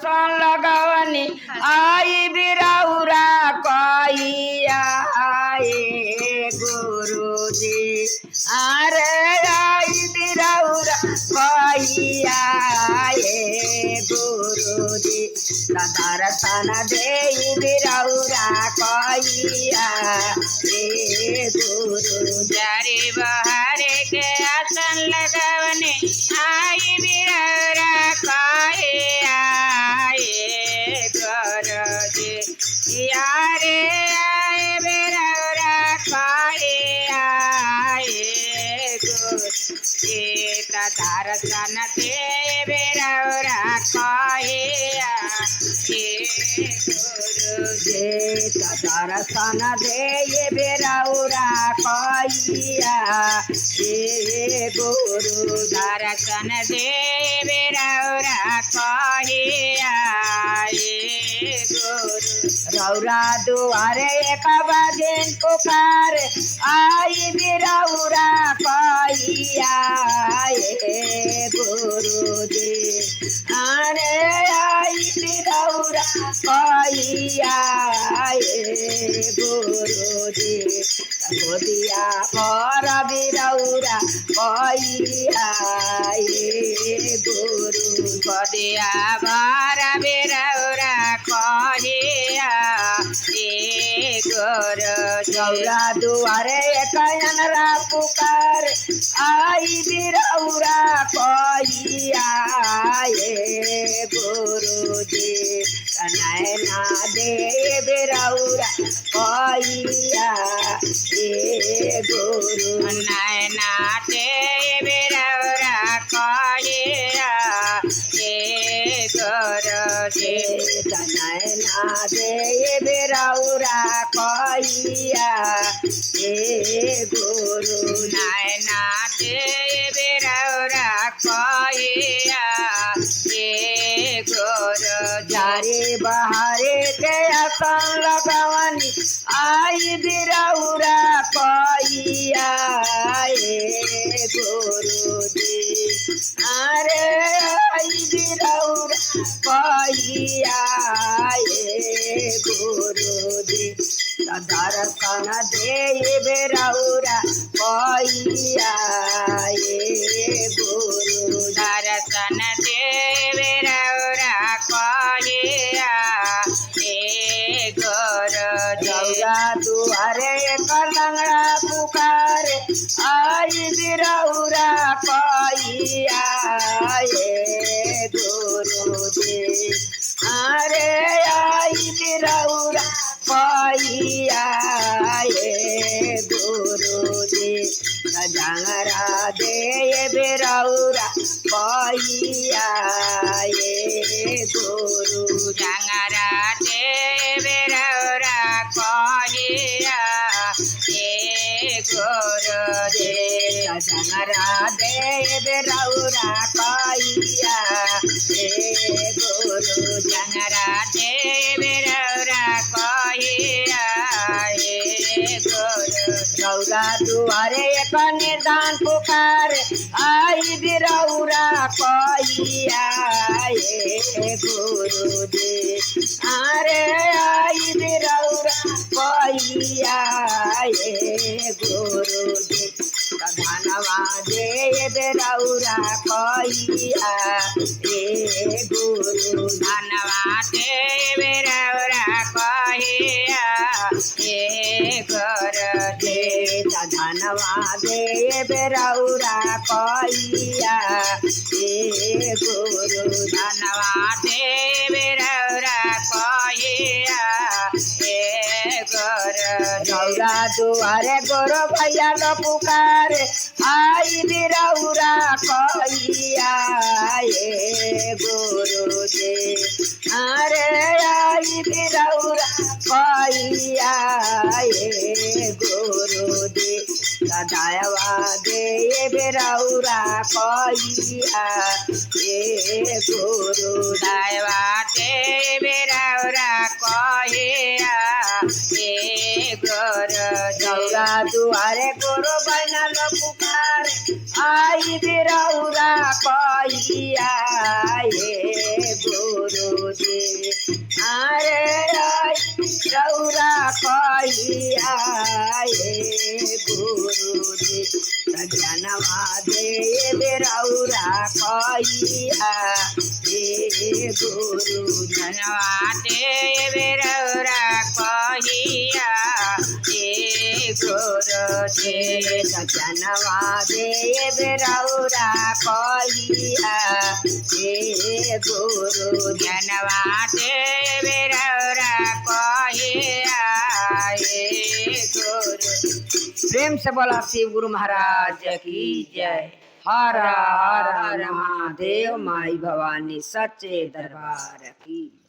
आसन लगवनी आई बिरौरा कहिया ए गुरुजी अरे आई बिरौरा कहिया ए गुरुजी दर्शन दे बिरौरा कहिया ए गुरुजी जारे बहारे के आसन लगवने आई बिरौरा कहिया ए गुरुजी यारे आए बिरौरा कहिया ए गुरुजी दर्शन दे बिरौरा कहिया ए गुरुजी दर्शन दे बिरौरा कहिया ए गुरु दर्शन दे बिरौरा कहिया ए गुरु रौरा दुआरे एक बाजिन पुकार आई बिरौरा कहिया ए गुरुजी अरे आई बिरौरा कहिया ए गुरुजी गोदिया पर बिरौरा कहिया ए गुरु गोदिया भर बिरौरा कहिया ए गुरुजी रौरा दुआरे कयनरा पुकार आई बिरौरा कहिया ए गुरुजी नैना दे बिरौरा कहिया ए गुरु नैना दे बिरौरा कहिया ए गुरुजी नैना दे बिरौरा कहिया ए गुरु नैना दे बिरौरा कहिया ए गुरुजी जारे बहारे के आसन लगवनी आई बिरौरा कहिया ए गुरुजी अरे आई बिरौरा कहिया ए गुरुजी दर्शन दे बिरौरा कहिया ए गुरु दर्शन दे बिरौरा कहिया ए गुरुजी रौरा दुआरे लंगड़ा पुकार आई बिरौरा कहिया ए गुरुजी अरे आई बिरौरा कहिया ए गुरुजी जंगरा दे बिरौरा कहिया ए गुरु जंगरा दे बिरौरा कहिया ए गुरुजी जंगरा दे बिरौरा कहिया ए गुरु जंगरा दे बिरौरा कहिया ए गुरुजी रौरा दुआरे एक निदान पुकार आई बिरौरा कहिया ए गुरुजी अरे आई बिरौरा कहिया ए गुरुजी धनवा दे बिरौरा कहिया ए गुरु धनवा दे बिरौरा कहिया ए गुरुजी धनवा दे बिरौरा कहिया ए गुरु धनवा दे बिरौरा कहिया ए गुरुजी रौरा दुआरे गोरो भैया लो पुकार आई बिरौरा कहिया ए गुरुजी अरे आई बिरौरा कहिया ए गुरुजी सदायवा दे बिरौरा कहिया ए गुरु दायवा दे बिरौरा कहिया ए गुरुजी रौरा दुआरे गोरो बना लो पुकार आई बिरौरा कहिया ए गुरु गुरु जी अरे रौरा कहिया हे गुरु जी सजनवा देव रौरा कहिया हे गुरु जनवा देव रौरा कहिया हे गुरु जी सजनवा देव रौरा कहिया हे गुरु जनवा देव रौरा कहिया हे गुरु। प्रेम से बोला शिव गुरु महाराज की जय। हर हर महादेव माई भवानी सच्चे दरबार की।